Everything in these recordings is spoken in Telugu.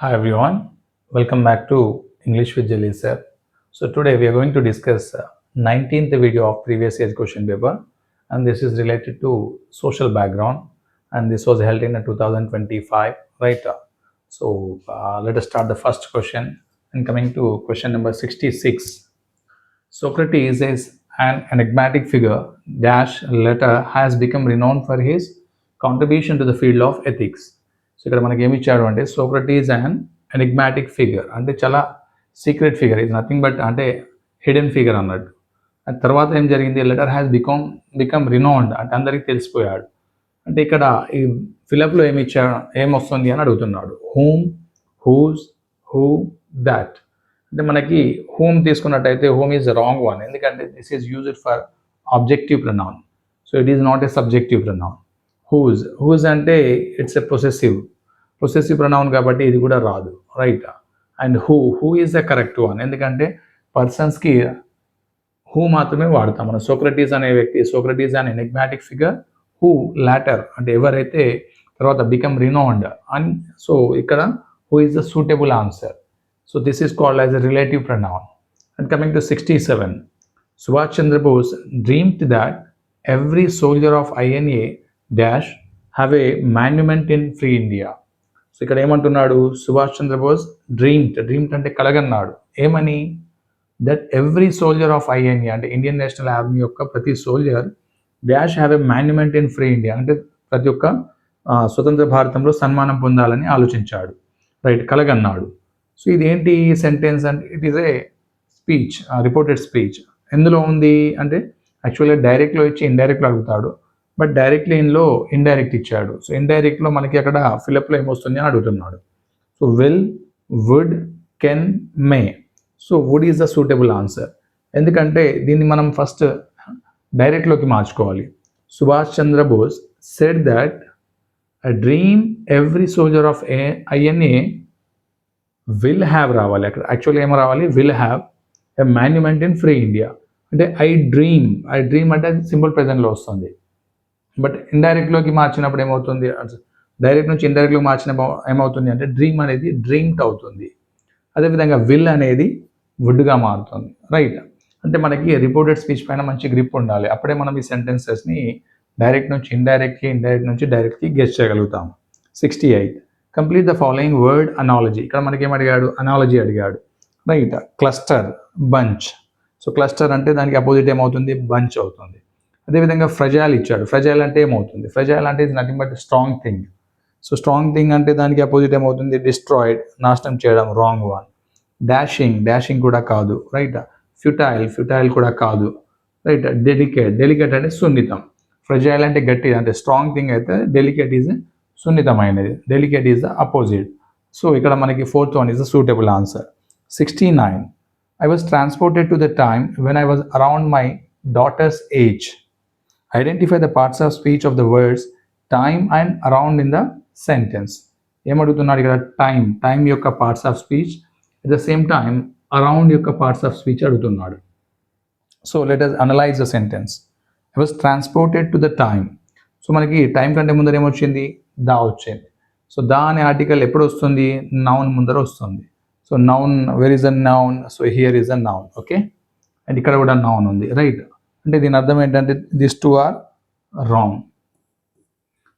Hi everyone, welcome back to English with Jelly sir. So today we are going to discuss 19th video of previous year's question paper, and this is related to social background, and this was held in 2025, right? Let us start the first question, and coming to question number 66. Socrates is an enigmatic figure dash letter has become renowned for his contribution to the field of ethics. So ఇక్కడ మనకి ఏమి ఇచ్చాడు అంటే సోక్రటీస్ అండ్ ఎనిగ్మాటిక్ ఫిగర్ అంటే చాలా సీక్రెట్ ఫిగర్ ఇది నథింగ్ బట్ అంటే హిడెన్ ఫిగర్ అన్నట్టు. అండ్ తర్వాత ఏం జరిగింది, లెటర్ హ్యాస్ బికమ్ రినౌండ్ అంటే అందరికీ తెలిసిపోయాడు. అంటే ఇక్కడ ఈ ఫిలప్లో ఏమి ఇచ్చాడు, ఏమొస్తుంది అని అడుగుతున్నాడు. Whom, whose, who, that. అంటే మనకి హూమ్ తీసుకున్నట్టయితే హూమ్ ఈజ్ రాంగ్ వన్, ఎందుకంటే this is used for objective pronoun, so it is not a subjective pronoun. Whose అంటే ఇట్స్ ఎ పొసెసివ్ ప్రొనౌన్ కాబట్టి ఇది కూడా రాదు, right. And who is the correct one, ఎందుకంటే పర్సన్స్కి హూ మాత్రమే వాడతాం మనం. సోక్రటీస్ అనే వ్యక్తి, సోక్రటీస్ అనే ఎనిగ్మాటిక్ ఫిగర్, హూ లాటర్ అంటే ఎవరైతే తర్వాత బికమ్ రినౌండ్ అండ్ సో ఇక్కడ who is the suitable answer. So this is called as a relative pronoun. And coming to 67, Subhash Chandra Bose dreamed that every soldier of INA dash have a monument in free India. So ఇక్కడ ఏమంటున్నాడు, సుభాష్ చంద్రబోస్ డ్రీమ్డ్ అంటే కలగన్నాడు. ఏమని? That every soldier of INA అంటే ఇండియన్ నేషనల్ ఆర్మీ యొక్క ప్రతి soldier dash have a monument in free India అంటే ప్రతి ఒక్క స్వతంత్ర భారతంలో సన్మానం పొందాలని ఆలోచించాడు, రైట్, కలగన్నాడు. సో ఇదేంటి సెంటెన్స్ అంటే it is a speech, reported speech. ఎందులో ఉంది అంటే యాక్చువల్గా డైరెక్ట్లో ఇచ్చి ఇండైరెక్ట్లో అడుగుతాడు, బట్ డైరెక్ట్లీ ఇన్లో ఇండైరెక్ట్ ఇచ్చాడు. సో ఇండైరెక్ట్లో మనకి అక్కడ ఫిలప్లో ఏమొస్తుంది అని అడుగుతున్నాడు. So will, would, can, may. So would is the suitable answer, ఎందుకంటే దీన్ని మనం ఫస్ట్ డైరెక్ట్లోకి మార్చుకోవాలి. Subhash Chandrabose said that a dream every soldier of INA will have రావాలి అక్కడ. యాక్చువల్గా ఏమో రావాలి, will have a monument in free India అంటే ఐ డ్రీమ్ అంటే సింపుల్ ప్రెజెంట్లో వస్తుంది, బట్ ఇండైరెక్ట్లోకి మార్చినప్పుడు ఏమవుతుంది, డైరెక్ట్ నుంచి ఇండైరెక్ట్లోకి మార్చినప్పుడు ఏమవుతుంది అంటే డ్రీమ్ అనేది డ్రీమ్డ్ అవుతుంది. అదేవిధంగా విల్ అనేది వుడ్గా మారుతుంది, రైట్. అంటే మనకి రిపోర్టెడ్ స్పీచ్ పైన మంచి గ్రిప్ ఉండాలి, అప్పుడే మనం ఈ సెంటెన్సెస్ని డైరెక్ట్ నుంచి ఇండైరెక్ట్కి, ఇండైరెక్ట్ నుంచి డైరెక్ట్కి గెస్ చేయగలుగుతాం. 68, complete the following word analogy. ఇక్కడ మనకి ఏం అడిగాడు, అనాలజీ అడిగాడు, right. Cluster, bunch. So cluster అంటే దానికి అపోజిట్ ఏమవుతుంది, బంచ్ అవుతుంది. అదేవిధంగా ఫ్రజైల్ ఇచ్చాడు. ఫ్రజైల్ అంటే ఏమవుతుంది, ఫ్రజైల్ అంటే is nothing but strong thing. So strong thing అంటే దానికి అపోజిట్ ఏమవుతుంది, డిస్ట్రాయిడ్, నాశనం చేయడం, రాంగ్ వన్. డాషింగ్ కూడా కాదు, రైట్. ఫ్యూటైల్ కూడా కాదు, రైట్. డెలికేట్ అంటే సున్నితం. ఫ్రజైల్ అంటే గట్టి, అంటే స్ట్రాంగ్ థింగ్ అయితే డెలికేట్ ఈజ్ సున్నితమైనది, delicate is the opposite. So ఇక్కడ మనకి fourth one is the suitable answer. 69, I was transported to the time when I was around my daughter's age. Identify the parts of speech of the words time and around in the sentence. ఏమడుగుతున్నాడు ఇక్కడ, టైం యొక్క parts of speech, at the same time around యొక్క పార్ట్స్ ఆఫ్ స్పీచ్ అడుగుతున్నాడు. So let us analyse the sentence. I was transported to the time. So మనకి టైం కంటే ముందర ఏమొచ్చింది, దా వచ్చింది. సో దా అనే ఆర్టికల్ ఎప్పుడు వస్తుంది, నౌన్ ముందర వస్తుంది. So noun, where is a noun, so here is a noun, okay. And ఇక్కడ కూడా నౌన్ ఉంది, రైట్. అంటే దీని అర్థం ఏంటంటే this two are wrong.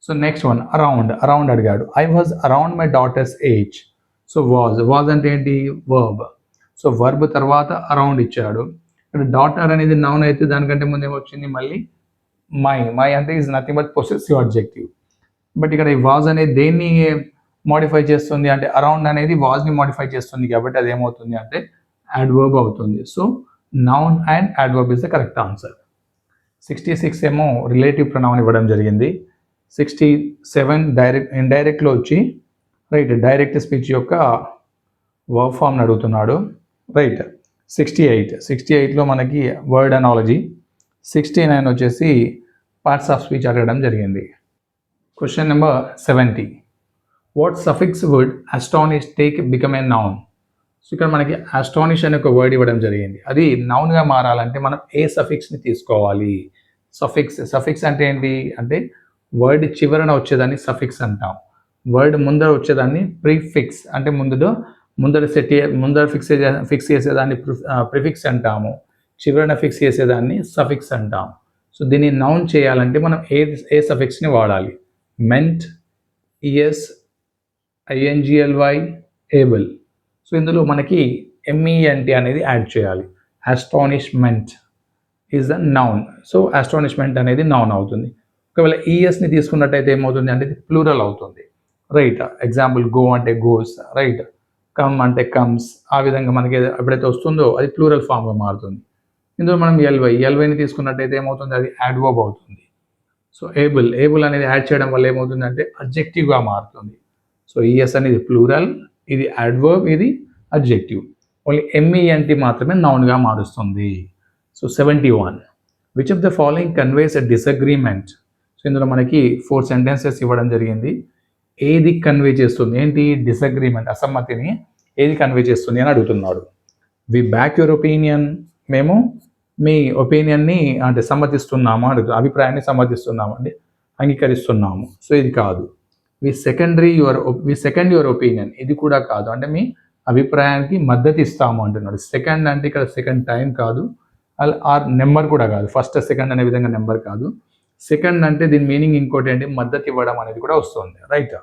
So next one, around అడిగాడు. I was around my daughter's age. So was అంటే ఏంటి, వర్బ్. సో వర్బ్ తర్వాత అరౌండ్ ఇచ్చాడు. ఇక్కడ డాటర్ అనేది నౌన్ అయితే దానికంటే ముందు ఏమొచ్చింది, మళ్ళీ మై అంటే is nothing but possessive adjective. But ఇక్కడ ఈ వాజ్ అనేది దేన్ని మోడిఫై చేస్తుంది అంటే అరౌండ్ అనేది వాజ్ని మోడిఫై చేస్తుంది, కాబట్టి అది ఏమవుతుంది అంటే యాడ్వర్బ్ అవుతుంది. So noun and adverb is the correct answer. 66 ఏమో రిలేటివ్ ప్రొనౌన్ ఇవ్వడం జరిగింది. 67 ఇండైరెక్ట్లో వచ్చి, రైట్, డైరెక్ట్ స్పీచ్ యొక్క వర్బ్ ఫామ్ని అడుగుతున్నాడు, రైట్. 68లో మనకి వర్డ్ అనాలజీ. 69 వచ్చేసి పార్ట్స్ ఆఫ్ స్పీచ్ అడగడం జరిగింది. Question number 70, what suffix would astonish take become a noun. So ఇక్కడ మనకి అస్టానిష్ అనే ఒక వర్డ్ ఇవ్వడం జరిగింది, అది నౌన్గా మారాలంటే మనం ఏ సఫిక్స్ని తీసుకోవాలి. సఫిక్స్ అంటే ఏంటి అంటే వర్డ్ చివరన వచ్చేదాన్ని సఫిక్స్ అంటాం. వర్డ్ ముందర వచ్చేదాన్ని ప్రిఫిక్స్ అంటే ముందర ఫిక్స్ చేసేదాన్ని ప్రిఫిక్స్ అంటాము, చివరన ఫిక్స్ చేసేదాన్ని సఫిక్స్ అంటాము. సో దీన్ని నౌన్ చేయాలంటే మనం ఏ సఫిక్స్ని వాడాలి? Ment, ES, INGLY, able. So ఇందులో మనకి MENT అనేది యాడ్ చేయాలి. Astonishment is the noun. So astonishment అనేది నౌన్ అవుతుంది. ఒకవేళ ఈఎస్ని తీసుకున్నట్టయితే ఏమవుతుంది అంటే ఇది ప్లూరల్ అవుతుంది, రైట్? ఎగ్జాంపుల్ గో అంటే గోస్, రైట్? కమ్ అంటే కమ్స్. ఆ విధంగా మనకి ఎప్పుడైతే వస్తుందో అది ప్లూరల్ ఫామ్గా మారుతుంది. ఇందులో మనం ఎల్వైని తీసుకున్నట్టయితే ఏమవుతుంది? అది యాడ్వర్బ్ అవుతుంది. సో ఏబుల్ అనేది యాడ్ చేయడం వల్ల ఏమవుతుంది అంటే అడ్జెక్టివ్గా మారుతుంది. సో ఈఎస్ అనేది ప్లూరల్, ఇది యాడ్వర్బ్, ఇది అడ్జెక్టివ్. ఓన్లీ MENT మాత్రమే నౌన్గా మారుస్తుంది. So 71. Which of the following conveys a disagreement? So ఇందులో మనకి 4 సెంటెన్సెస్ ఇవ్వడం జరిగింది. ఏది కన్వే చేస్తుంది? ఏంటి? డిసగ్రీమెంట్, అసమ్మతిని ఏది కన్వే చేస్తుంది అని అడుగుతున్నాడు. వి బ్యాక్ యువర్ ఒపీనియన్, మేము మీ ఒపీనియన్ని అంటే సమ్మతిస్తున్నాము అడుగుతాం, అభిప్రాయాన్ని సమ్మతిస్తున్నాము అంటే అంగీకరిస్తున్నాము. సో ఇది కాదు. వి సెకండ్ యువర్ ఒపీనియన్, ఇది కూడా కాదు, అంటే మీ అభిప్రాయానికి మద్దతు ఇస్తాము అంటున్నాడు. సెకండ్ అంటే ఇక్కడ సెకండ్ టైం కాదు, ఆర్ నెంబర్ కూడా కాదు, ఫస్ట్ సెకండ్ అనే విధంగా నెంబర్ కాదు. సెకండ్ అంటే దీని మీనింగ్ ఇంకోటి ఏంటి? మద్దతు ఇవ్వడం అనేది కూడా వస్తుంది, right?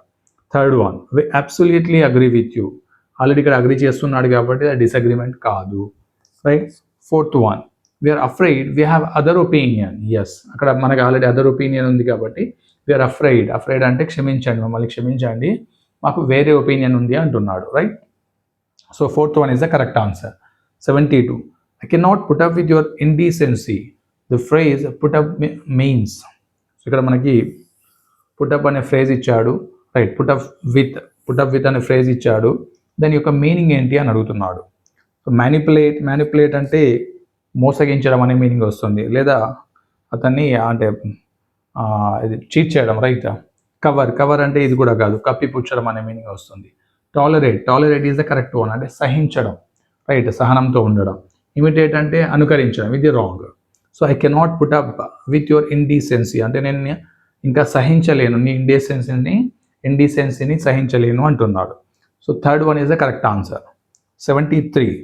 Third one, we absolutely agree with you. Already ఇక్కడ అగ్రీ చేస్తున్నాడు కాబట్టి అది డిసగ్రీమెంట్ కాదు, right? Fourth one, we are afraid we have other opinion. Yes, అక్కడ మనకి ఆల్రెడీ అదర్ ఒపీనియన్ ఉంది కాబట్టి వీఆర్ అఫ్రైడ్ అంటే క్షమించండి, మమ్మల్ని క్షమించండి, మాకు వేరే ఒపీనియన్ ఉంది అంటున్నాడు, right? So fourth one is the correct answer. 72. I cannot put up with your indecency. The phrase put up means. So ఇక్కడ మనకి put up అనే ఫ్రేజ్ ఇచ్చాడు, రైట్? put up with అనే ఫ్రేజ్ ఇచ్చాడు. దాని యొక్క మీనింగ్ ఏంటి అని అడుగుతున్నాడు. సో మ్యానిపులేట్ అంటే మోసగించడం అనే మీనింగ్ వస్తుంది, లేదా అతన్ని అంటే ఇది చీట్ చేయడం, రైట్? కవర్ అంటే ఇది కూడా కాదు, కప్పిపుచ్చడం అనే మీనింగ్ వస్తుంది. Tolerate is the correct one, అంటే సహించడం, రైట్? సహనంతో ఉండడం. ఇమిటేట్ అంటే అనుకరించడం, ఇది wrong. So I cannot put up with your indecency అంటే నేను ఇంకా సహించలేను, నీ ఇండీసెన్సీని సహించలేను అంటున్నాడు. So third one is the correct answer. 73.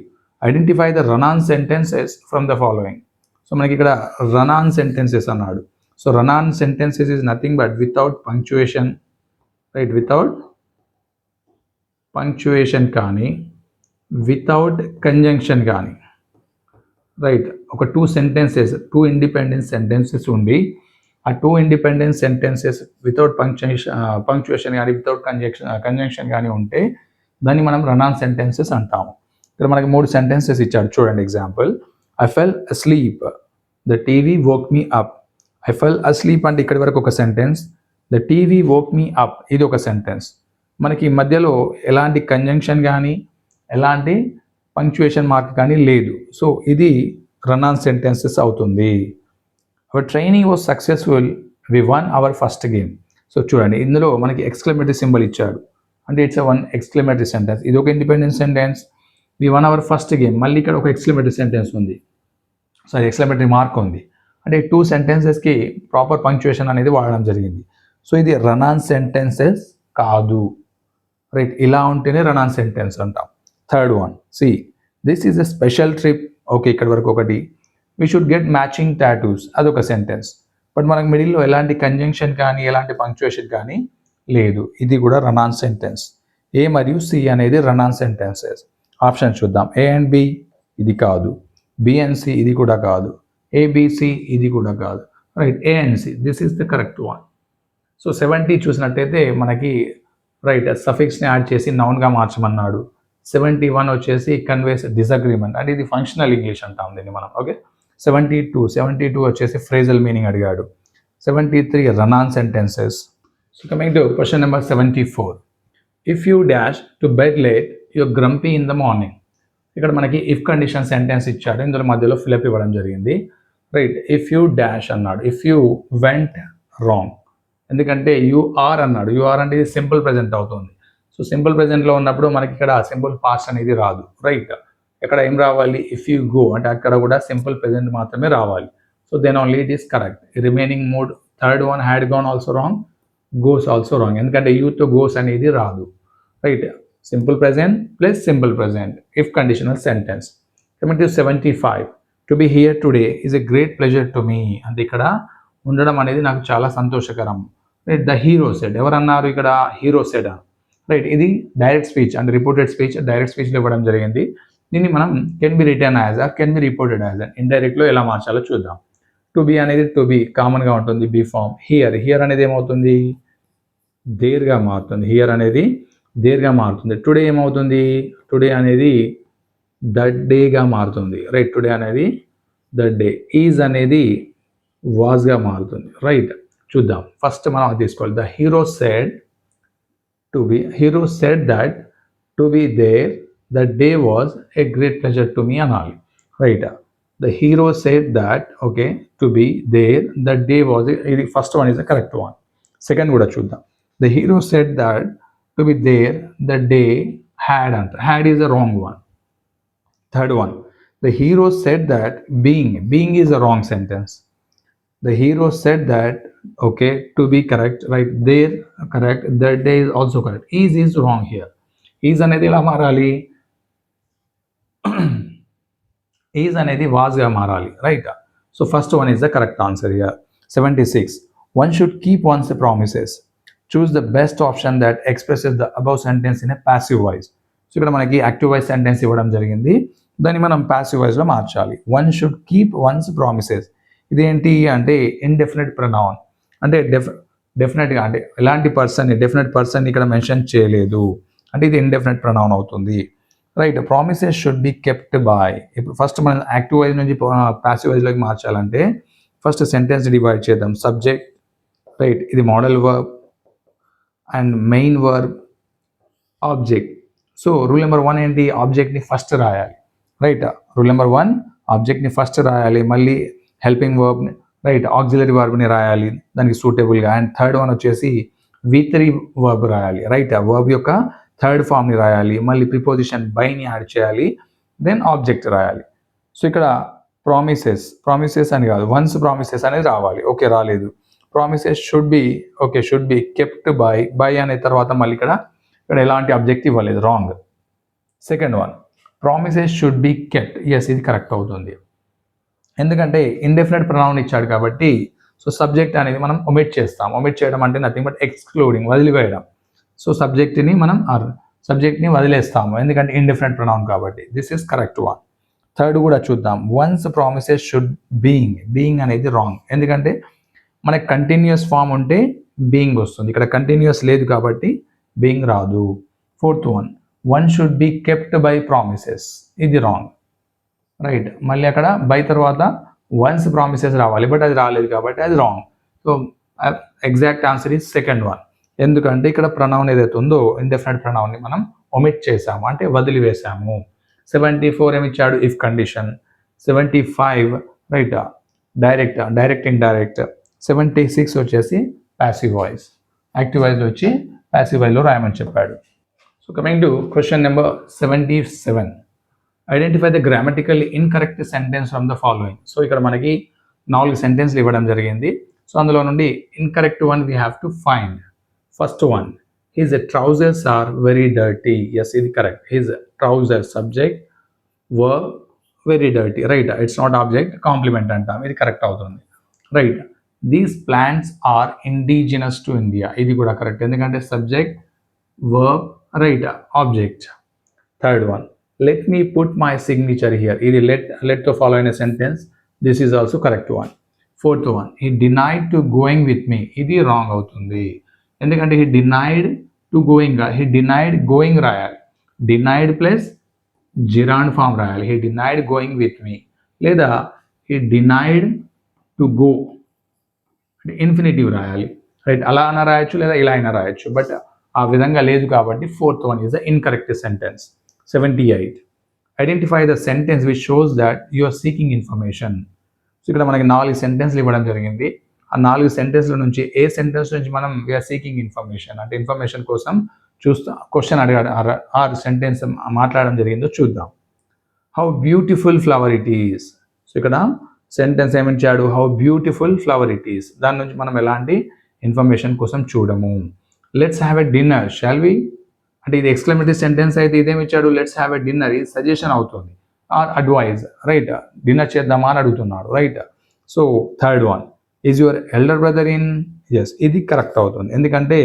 Identify the run on sentences from the following. So మనకి ఇక్కడ రన్-ఆన్ సెంటెన్సెస్ అన్నాడు. So run on sentences is nothing but without punctuation, right? Without punctuation కానీ వితౌట్ కంజంక్షన్ కానీ, రైట్? ఒక టూ ఇండిపెండెంట్ సెంటెన్సెస్ ఉండి ఆ 2 ఇండిపెండెంట్ సెంటెన్సెస్ వితౌట్ పంక్చుయేషన్ కానీ వితౌట్ కంజంక్షన్ కానీ ఉంటే దాన్ని మనం రన్-ఆన్ సెంటెన్సెస్ అంటాము. ఇక్కడ మనకి 3 సెంటెన్సెస్ ఇచ్చాడు, చూడండి. Example, I fell asleep, the TV woke me up. I fell asleep అంటే ఇక్కడి వరకు ఒక sentence, the TV woke me up ఇది ఒక సెంటెన్స్. మనకి మధ్యలో ఎలాంటి కంజంక్షన్ కానీ ఎలాంటి పంక్చుయేషన్ మార్క్ కానీ లేదు. సో ఇది రన్-ఆన్ సెంటెన్సెస్ అవుతుంది. Our training was successful, we won our first game. So చూడండి, ఇందులో మనకి ఎక్స్క్లమేటరీ సింబల్ ఇచ్చాడు, అంటే ఇట్స్ వన్ ఎక్స్క్లమేటరీ సెంటెన్స్. ఇది ఒక independent sentence, we won our first game. మళ్ళీ ఇక్కడ ఒక ఎక్స్క్లమేటరీ సెంటెన్స్ ఉంది, సారీ ఎక్స్క్లమేటరీ మార్క్ ఉంది, అంటే 2 సెంటెన్సెస్కి ప్రాపర్ పంక్చుయేషన్ అనేది వాడడం జరిగింది. సో ఇది రన్-ఆన్ సెంటెన్సెస్ కాదు, రైట్? ఇలా ఉంటేనే రన్-ఆన్ సెంటెన్స్ అంటాం. Third one, see this is a special trip. Okay, ఇక్కడ వరకు ఒకటి. We should get matching tattoos, అదొక సెంటెన్స్. బట్ మనకు మిడిల్లో ఎలాంటి కంజంక్షన్ కానీ ఎలాంటి పంక్చుయేషన్ కానీ లేదు, ఇది కూడా రన్-ఆన్ సెంటెన్స్. ఏ మరియు సి అనేది రన్-ఆన్ సెంటెన్సెస్. ఆప్షన్ చూద్దాం. ఏ అండ్ బి ఇది కాదు, బి అండ్ సి ఇది కూడా కాదు, ఏబిసి ఇది కూడా కాదు, right? A and C, this is the correct one. So 70 చూసినట్టయితే మనకి, రైట్, సఫిక్స్ని యాడ్ చేసి నౌన్గా మార్చమన్నాడు. 71 వచ్చేసి కన్వేస్ డిసగ్రీమెంట్, అంటే ఇది ఫంక్షనల్ ఇంగ్లీష్ అంటాం దీన్ని మనం, ఓకే? 72 వచ్చేసి ఫ్రేజల్ మీనింగ్ అడిగాడు. 73 run on sentences. So coming to question number 74. If you dash to bed late your grumpy in the morning. ఇక్కడ మనకి ఇఫ్ కండిషన్ సెంటెన్స్ ఇచ్చాడు, ఇందులో మధ్యలో ఫిలప్ ఇవ్వడం జరిగింది, రైట్? ఇఫ్ యూ డాష్ అన్నాడు, ఇఫ్ యూ వెంట్ రాంగ్, ఎందుకంటే యు ఆర్ అన్నాడు. యు ఆర్ అంటే ఇది సింపుల్ ప్రెజెంట్ అవుతుంది. సో సింపుల్ ప్రెజెంట్లో ఉన్నప్పుడు మనకి ఇక్కడ సింపుల్ పాస్ట్ అనేది రాదు, రైట్? ఇక్కడ ఏం రావాలి? ఇఫ్ యూ గో అంటే అక్కడ కూడా సింపుల్ ప్రెజెంట్ మాత్రమే రావాలి. So then only it is correct. Remaining మూడ్, third one had gone also wrong, goes also wrong, ఎందుకంటే యూత్తో గోస్ అనేది రాదు, right. Simple present plus simple present if conditional sentence. Coming to 75, to be here today is a great pleasure to me. అంటే ఇక్కడ ఉండడం అనేది నాకు చాలా సంతోషకరం, రైట్. ద హీరో సెడ్, ఎవరన్నారు ఇక్కడ? Hero said, right. ఇది డైరెక్ట్ స్పీచ్ అంటే రిపోర్టెడ్ స్పీచ్, డైరెక్ట్ స్పీచ్లో ఇవ్వడం జరిగింది. దీన్ని మనం can be return as are can be reported as అని ఇండైరెక్ట్లో ఎలా మార్చాలో చూద్దాం. టు బి అనేది టు బి కామన్గా ఉంటుంది, బి ఫామ్. హియర్ అనేది ఏమవుతుంది? దేర్గా మారుతుంది. హియర్ అనేది దేర్గా మారుతుంది. టుడే ఏమవుతుంది? టుడే అనేది దట్ డేగా మారుతుంది, రైట్. టుడే అనేది దట్ డే. ఈజ్ అనేది వాజ్గా మారుతుంది, రైట్. చూద్దాం. ఫస్ట్ మనం అది తీసుకోవాలి. The hero said to be, hero said that to be there that day was a great pleasure to me అనాలి, right. The hero said that, okay, to be there, that day was, the first one is the correct one. Second kuda chuddam. The hero said that to be there, that day had is a wrong one. Third one, the hero said that being is a wrong sentence. The hero said that, okay, to be correct, right. There correct, that day is also correct. Is wrong here. Is anedi ela marali, is అనేది వాజ్గా మారాలి, right. So first one is the correct answer here. 76, one should keep one's promises. Choose the best option that expresses the above sentence in a passive voice. So ఇక్కడ మనకి యాక్టివ్ వాయిస్ సెంటెన్స్ ఇవ్వడం జరిగింది, దాన్ని మనం ప్యాసివ్ వాయిస్లో మార్చాలి. One should keep one's promises, ఇదేంటి అంటే ఇండెఫినెట్ ప్రొనౌన్, అంటే డెఫినెట్గా అంటే ఎలాంటి పర్సన్, డెఫినెట్ పర్సన్ ఇక్కడ మెన్షన్ చేయలేదు, అంటే ఇది ఇండెఫినెట్ ప్రొనౌన్ అవుతుంది, right. Promises should be kept by. ఇప్పుడు ఫస్ట్ మనం యాక్టివ్ వైజ్ నుంచి ప్యాసివ్ వైజ్లోకి మార్చాలంటే ఫస్ట్ సెంటెన్స్ డివైడ్ చేద్దాం. సబ్జెక్ట్, రైట్, ఇది modal verb and main verb, object. So rule number 1 ఏంటి? ఆబ్జెక్ట్ని ఫస్ట్ రాయాలి, రైట్. రూల్ నెంబర్ 1 ఆబ్జెక్ట్ని ఫస్ట్ రాయాలి, మళ్ళీ హెల్పింగ్ వర్బ్ని, రైట్, ఆక్సిలరీ వర్బ్ని రాయాలి దానికి సూటబుల్గా, అండ్ థర్డ్ వన్ వచ్చేసి V3 వర్బ్ రాయాలి, రైట్. ఆ వర్బ్ యొక్క థర్డ్ ఫామ్ని రాయాలి, మళ్ళీ ప్రిపోజిషన్ బైని యాడ్ చేయాలి, దెన్ ఆబ్జెక్ట్ రాయాలి. సో ఇక్కడ ప్రామిసెస్ అని కాదు, వన్స్ ప్రామిసెస్ అనేది రావాలి, ఓకే రాలేదు. Promises should be kept by అనే తర్వాత మళ్ళీ ఇక్కడ ఎలాంటి ఆబ్జెక్ట్ ఇవ్వలేదు, wrong. Second one, promises should be kept, yes ఇది కరెక్ట్ అవుతుంది, ఎందుకంటే ఇండెఫినెట్ ప్రొనౌన్ ఇచ్చాడు కాబట్టి. సో సబ్జెక్ట్ అనేది మనం ఒమిట్ చేస్తాం. ఒమిట్ చేయడం అంటే నథింగ్ బట్ ఎక్స్క్లూడింగ్, వదిలివేయడం. సో సబ్జెక్ట్ని వదిలేస్తాము, ఎందుకంటే ఇండిఫరెంట్ ప్రొనౌన్ కాబట్టి. This is correct one. Third కూడా చూద్దాం. వన్స్ ప్రామిసెస్ షుడ్ బీయింగ్ అనేది రాంగ్, ఎందుకంటే మనకి కంటిన్యూస్ ఫామ్ ఉంటే బీయింగ్ వస్తుంది, ఇక్కడ కంటిన్యూస్ లేదు కాబట్టి బీయింగ్ రాదు. Fourth one should be kept by promises, ఇది రాంగ్, రైట్. మళ్ళీ అక్కడ బై తర్వాత వన్స్ ప్రామిసెస్ రావాలి, బట్ అది రాలేదు కాబట్టి అది wrong. So exact answer is second one, ఎందుకంటే ఇక్కడ ప్రొనౌన్ ఏదైతే ఉందో ఇండెఫినెట్ ప్రొనౌన్ని మనం ఒమిట్ చేసాము, అంటే వదిలివేసాము. 74 ఏమిచ్చాడు? If condition. 75 right, direct indirect. 76 వచ్చేసి ప్యాసివ్ వాయిస్, యాక్టివ్ వాయిస్లో వచ్చి ప్యాసివ్ వాయిస్లో రాయమని చెప్పాడు. So coming to question number 77, identify the grammatically incorrect sentence from the following. So ఇక్కడ మనకి 4 సెంటెన్స్లు ఇవ్వడం జరిగింది. సో అందులో నుండి incorrect one we have to find. First one, his trousers are very dirty. Yes, ఇది correct. His trousers, subject, verb, very dirty. Right, it's not object, complement అంటాం, ఇది కరెక్ట్ అవుతుంది, right. These plants are indigenous to India. ఇది కూడా కరెక్ట్, ఎందుకంటే subject, verb, right, object. Third one, let me put my signature here. ఇది let to follow in a sentence. This is also correct one. Fourth one, he denied to going with me. ఇది రాంగ్ అవుతుంది, ఎందుకంటే హీ డినైడ్ టు గోయింగ్ రాయాలి, డినైడ్ ప్లస్ జిరాండ్ ఫామ్ రాయాలి. He denied going with me, లేదా హీ డినైడ్ టు గో అంటే ఇన్ఫినిటివ్ రాయాలి, రైట్. అలా అయినా రాయొచ్చు, లేదా ఇలా అయినా రాయొచ్చు, బట్ ఆ విధంగా లేదు కాబట్టి fourth one is the incorrect sentence. 78, identify the sentence which shows that you are seeking information. So ఇక్కడ మనకి 4 సెంటెన్స్లు ఇవ్వడం జరిగింది. ఆ 4 సెంటెన్స్ల నుంచి ఏ సెంటెన్స్ నుంచి మనం వీఆర్ సీకింగ్ ఇన్ఫర్మేషన్, అంటే ఇన్ఫర్మేషన్ కోసం క్వశ్చన్ అడిగాడు, ఆ సెంటెన్స్ మాట్లాడడం జరిగిందో చూద్దాం. How beautiful flower it is. So ఇక్కడ సెంటెన్స్ ఏమిచ్చాడు? How beautiful flower it is. దాని నుంచి మనం ఎలాంటి ఇన్ఫర్మేషన్ కోసం చూడము. Let's have a dinner shall we అంటే ఇది ఎక్స్క్లమేటరీ సెంటెన్స్ అయితే ఇదేమి ఇచ్చాడు, లెట్స్ హ్యావ్ ఎ డిన్నర్ ఇది సజెషన్ అవుతుంది ఆర్ అడ్వైజ్, రైట్. డిన్నర్ చేద్దామా అని అడుగుతున్నాడు, right. So third one, is your elder brother in, yes ఇది కరెక్ట్ అవుతుంది. ఎందుకంటే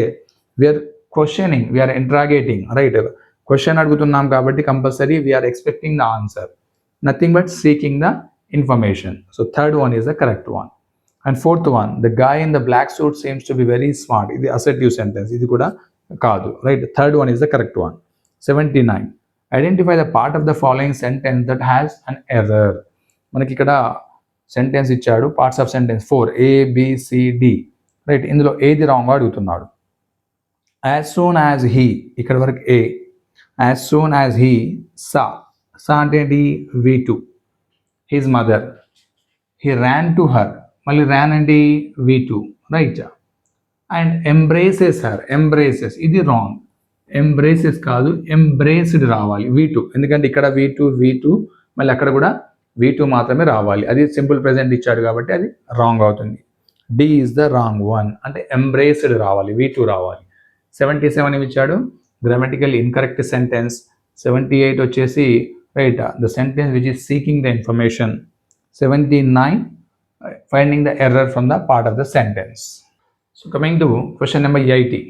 we are questioning, we are interrogating, right. Question అడుగుతున్నాం కాబట్టి compulsory we are expecting the answer, nothing but seeking the information. So third one is the correct one. And fourth one, the guy in the black suit seems to be very smart ఇది అసర్టివ్ సెంటెన్స్, ఇది కూడా కాదు, right. Third one is the correct one. 79, identify the part of the following sentence that has an error. మనకి ఇక్కడ సెంటెన్స్ ఇచ్చాడు, parts of sentence 4 ABCD, right. ఇందులో ఏది రాంగ్ అడుగుతున్నాడు. యాజ్ సూన్ యాజ్ హీ, ఇక్కడ వరకు A. As soon as he saw, saw అంటే ఏంటి V2. His mother, he ran to her, మళ్ళీ ర్యాన్ అంటే V2, right. And embraces her, embraces ఇది రాంగ్, ఎంబ్రేసెస్ కాదు ఎంబ్రేస్డ్ రావాలి V2, ఎందుకంటే ఇక్కడ V2 మళ్ళీ అక్కడ కూడా V2 మాత్రమే రావాలి, అది సింపుల్ ప్రెజెంట్ ఇచ్చాడు కాబట్టి అది రాంగ్ అవుతుంది. D is the wrong one, అంటే ఎంబ్రేస్డ్ రావాలి, V2 రావాలి. 77 ఏమి ఇచ్చాడు, గ్రామటికల్ ఇన్కరెక్ట్ సెంటెన్స్. 78 వచ్చేసి right the sentence which is seeking the information. 79 finding the error from the part of the sentence. So coming to question number 80,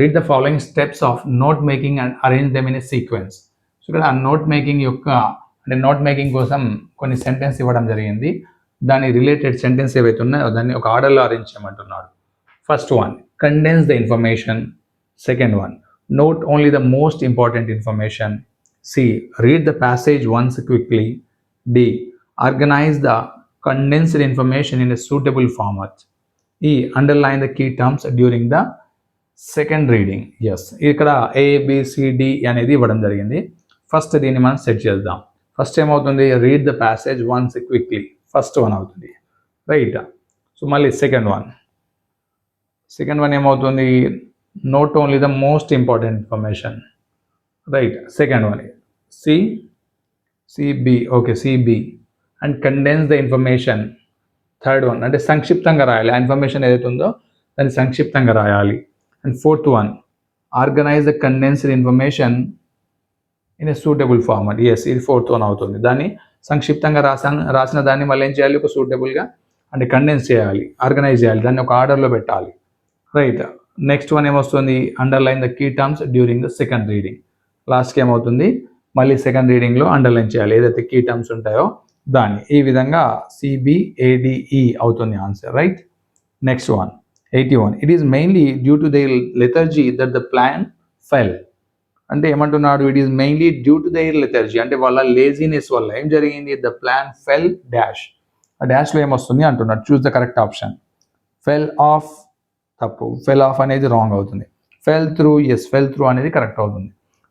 read the following steps of note making and arrange them in a sequence. So ఇక్కడ నోట్ మేకింగ్ యొక్క అంటే నోట్ మేకింగ్ కోసం కొన్ని సెంటెన్స్ ఇవ్వడం జరిగింది, దాని రిలేటెడ్ సెంటెన్స్ ఏవైతే ఉన్నాయో దాన్ని ఒక ఆర్డర్లో అరేంజ్ చేయమంటున్నాడు. First one, condense the information. Second one, note only the most important information. C, read the passage once quickly. D, organize the condensed information in a suitable format. E, underline the key terms during the second reading. Yes, ఇక్కడ ABCD అనేది ఇవ్వడం జరిగింది. ఫస్ట్ దీన్ని మనం సెట్ చేద్దాం. ఫస్ట్ ఏమవుతుంది, read the passage once quickly, first one అవుతుంది, రైట్. సో మళ్ళీ సెకండ్ వన్ ఏమవుతుంది, note only the most important information, right. Second one CB, okay, CB, and condense the information. Third one అంటే సంక్షిప్తంగా రాయాలి, ఆ ఇన్ఫర్మేషన్ ఏదైతే ఉందో దాన్ని సంక్షిప్తంగా రాయాలి. And fourth one, organize the condensed information in a suitable format. Yes ఇది ఫోర్త్ వన్ అవుతుంది, దాన్ని సంక్షిప్తంగా రాసిన దాన్ని మళ్ళీ ఏం చేయాలి, ఒక సూటబుల్గా అంటే కండెన్స్ చేయాలి, ఆర్గనైజ్ చేయాలి, దాన్ని ఒక ఆర్డర్లో పెట్టాలి, రైట్. నెక్స్ట్ వన్ ఏమొస్తుంది, underline the key terms during the second reading. లాస్ట్కి ఏమవుతుంది, మళ్ళీ సెకండ్ రీడింగ్లో అండర్లైన్ చేయాలి ఏదైతే కీ టర్మ్స్ ఉంటాయో దాన్ని. ఈ విధంగా CBADE అవుతుంది answer, right. Next one 81, it is mainly due to the lethargy that the plan fell. అంటే ఏమంటున్నాడు, it is mainly due to their lethargy, అంటే వాళ్ళ లేజినెస్ వల్ల ఏం జరిగింది, ద ప్లాన్ ఫెల్ డాష్. ఆ డాష్లో ఏమొస్తుంది అంటున్నాడు, choose the correct option. Fell off తప్పు, ఫెల్ ఆఫ్ అనేది రాంగ్ అవుతుంది. Fell through, yes fell through అనేది కరెక్ట్ అవుతుంది.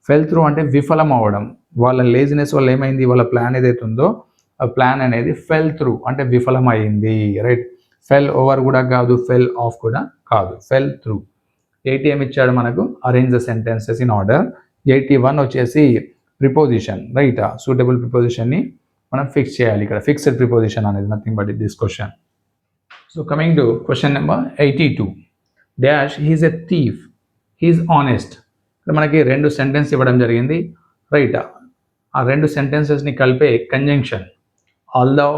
ఫెల్ త్రూ అంటే విఫలం అవ్వడం, వాళ్ళ లేజినెస్ వల్ల ఏమైంది, వాళ్ళ ప్లాన్ ఏదైతే ఉందో ఆ ప్లాన్ అనేది ఫెల్ త్రూ అంటే విఫలం అయింది, రైట్. ఫెల్ ఓవర్ కూడా కాదు, ఫెల్ ఆఫ్ కూడా కాదు, ఫెల్ త్రూ. 80 ఏమి ఇచ్చాడు మనకు, arrange the sentences in order. 81 వచ్చేసి ప్రిపోజిషన్, రైట్. సూటబుల్ ప్రిపోజిషన్ని మనం ఫిక్స్ చేయాలి, ఇక్కడ ఫిక్స్డ్ ప్రిపోజిషన్ అనేది nothing but this question. So coming to question number 82, dash he is a thief, he is honest. ఇక్కడ మనకి రెండు సెంటెన్స్ ఇవ్వడం జరిగింది, రైట్. ఆ రెండు సెంటెన్సెస్ని కలిపే conjunction although,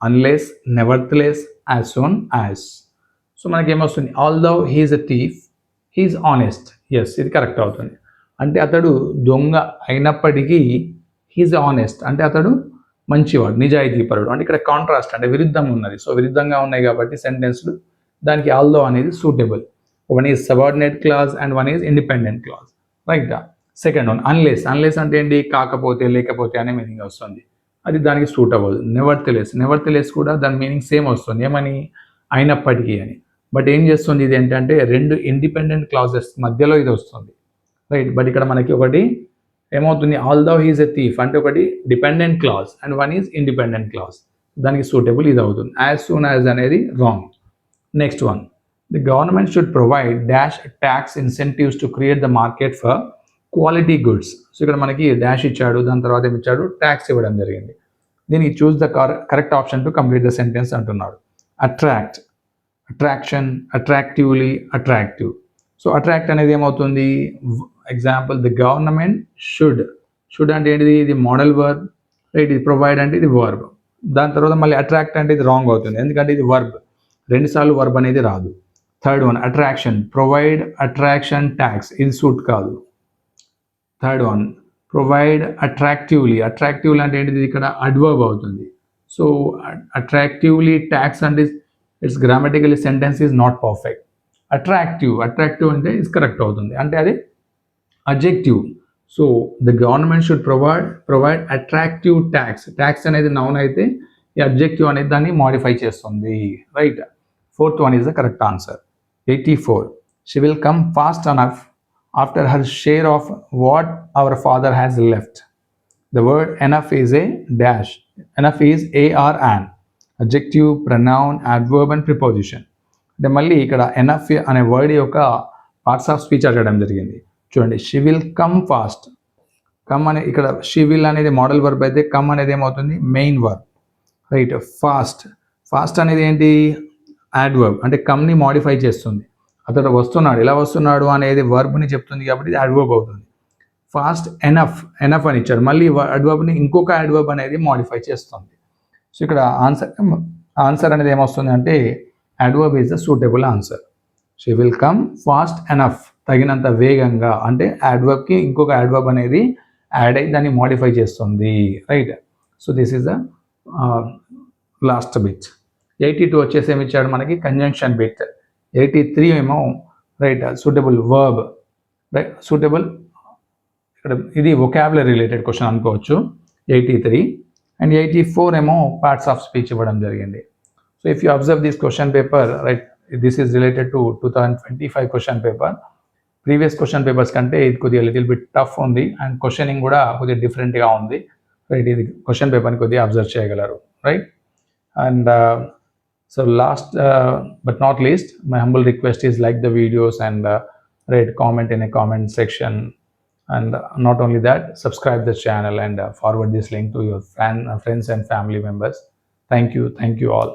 unless, nevertheless, as soon as. So మనకి ఏమొస్తుంది, although he is a thief he is honest, yes ఇది కరెక్ట్ అవుతుంది. అంటే అతడు దొంగ అయినప్పటికీ హీఈస్ ఆనెస్ట్ అంటే అతడు మంచివాడు, నిజాయితీపరుడు. అంటే ఇక్కడ కాంట్రాస్ట్ అంటే విరుద్ధంగా ఉన్నది, సో విరుద్ధంగా ఉన్నాయి కాబట్టి సెంటెన్స్లు దానికి ఆల్దో అనేది suitable. One is subordinate clause and one is independent clause, right. Second one unless, unless అంటే ఏంటి, కాకపోతే లేకపోతే అనే మీనింగ్ వస్తుంది, అది దానికి సూట్ అవ్వదు. నెవర్త్లెస్ కూడా దాని మీనింగ్ సేమ్ వస్తుంది, ఏమని, అయినప్పటికీ అని. బట్ ఏం చేస్తుంది ఇది ఏంటంటే రెండు ఇండిపెండెంట్ క్లాజెస్ మధ్యలో ఇది వస్తుంది, రైట్. బట్ ఇక్కడ మనకి ఒకటి ఏమవుతుంది, ఆల్దో హీఈస్ ఎ థీఫ్ అంటే ఒకటి dependent clause and one is independent clause, దానికి సూటబుల్ ఇది అవుతుంది. యాజ్ సూన్ యాజ్ అనేది wrong. Next one, the government should provide dash tax incentives to create the market for quality goods. So ఇక్కడ మనకి డాష్ ఇచ్చాడు, దాని తర్వాత ఏమి ఇచ్చాడు, ట్యాక్స్ ఇవ్వడం జరిగింది. దీనికి choose the correct option to complete the sentence అంటున్నాడు. అట్రాక్ట్ అట్రాక్షన్, అట్రాక్టివ్లీ, అట్రాక్టివ్. సో అట్రాక్ట్ అనేది ఏమవుతుంది, ఎగ్జాంపుల్ ది గవర్నమెంట్ షుడ్ అంటే ఏంటిది, ఇది మోడల్ వర్బ్, రైట్. ఇది ప్రొవైడ్ అంటే ఇది వర్బ్. దాని తర్వాత మళ్ళీ అట్రాక్ట్ అంటే ఇది రాంగ్ అవుతుంది, ఎందుకంటే ఇది వర్బ్, రెండుసార్లు వర్బ్ అనేది రాదు. Third one attraction, provide attraction tax, ఇది సూట్ కాదు. థర్డ్ వన్ ప్రొవైడ్ అట్రాక్టివ్లీ అంటే ఏంటిది, ఇక్కడ అడ్వర్బ్ అవుతుంది. సో అట్రాక్టివ్లీ ట్యాక్స్ అంటే it's grammatically sentence is not perfect. Attractive అంటే ఇస్ కరెక్ట్ అవుతుంది, అంటే అది adjective. So the government should provide attractive tax అనేది నౌన్ అయితే ఈ అడ్జెక్టివ్ అనేది దాన్ని మాడిఫై చేస్తుంది, right. Fourth one is the correct answer. 84 she will come fast enough after her share of what our father has left. The word enough is a dash. Enough is AR an. Adjective, pronoun, adverb and preposition. అంటే మళ్ళీ ఇక్కడ ఎనఫ్ అనే వర్డ్ యొక్క పార్ట్స్ ఆఫ్ స్పీచ్ అడగడం జరిగింది. చూడండి, she will come fast. Come అనే ఇక్కడ షీ విల్ అనేది మోడల్ వర్బ్ అయితే కమ్ అనేది ఏమవుతుంది, మెయిన్ వర్బ్, రైట్. ఫాస్ట్ అనేది ఏంటి, యాడ్వర్బ్, అంటే కమ్ని మాడిఫై చేస్తుంది. అతడు వస్తున్నాడు, ఎలా వస్తున్నాడు అనేది వర్బ్ని చెప్తుంది కాబట్టి ఇది అడ్వర్బ్ అవుతుంది. ఫాస్ట్ ఎనఫ్ అని ఇచ్చాడు, మళ్ళీ అడ్వర్బ్ని ఇంకొక అడ్వర్బ్ అనేది మాడిఫై చేస్తుంది. సో ఇక్కడ ఆన్సర్ అనేది ఏమొస్తుంది అంటే adverb is the suitable answer. She will come fast enough, తగినంత వేగంగా, అంటే అడ్వర్బ్కి ఇంకొక అడ్వర్బ్ అనేది యాడ్ అయ్యి దాన్ని మాడిఫై చేస్తుంది, right. So this is the last bit. 82 వచ్చేసి ఏమి ఇచ్చాడు మనకి, కంజంక్షన్ బిట్. 83 ఏమో right suitable verb, right. Suitable ఇక్కడ ఇది వొకాబులరీ రిలేటెడ్ క్వశ్చన్ అనుకోవచ్చు 83. అండ్ 84 ఏమో పార్ట్స్ ఆఫ్ స్పీచ్ ఇవ్వడం జరిగింది. So if you observe this question paper, right, this is related to 2025 question paper. Previous question papers కంటే ఇది కొద్దిగా లిటిల్ బిట్ టఫ్ ఉంది, అండ్ క్వశ్చనింగ్ కూడా కొద్దిగా డిఫరెంట్గా ఉంది, రైట్. ఇది క్వశ్చన్ పేపర్ని కొద్దిగా అబ్జర్వ్ చేయగలరు, right. And so last but not least, my humble request is like the videos and rate, comment in a comment section, and not only that, subscribe the channel and forward this link to your friends and family members. Thank you all.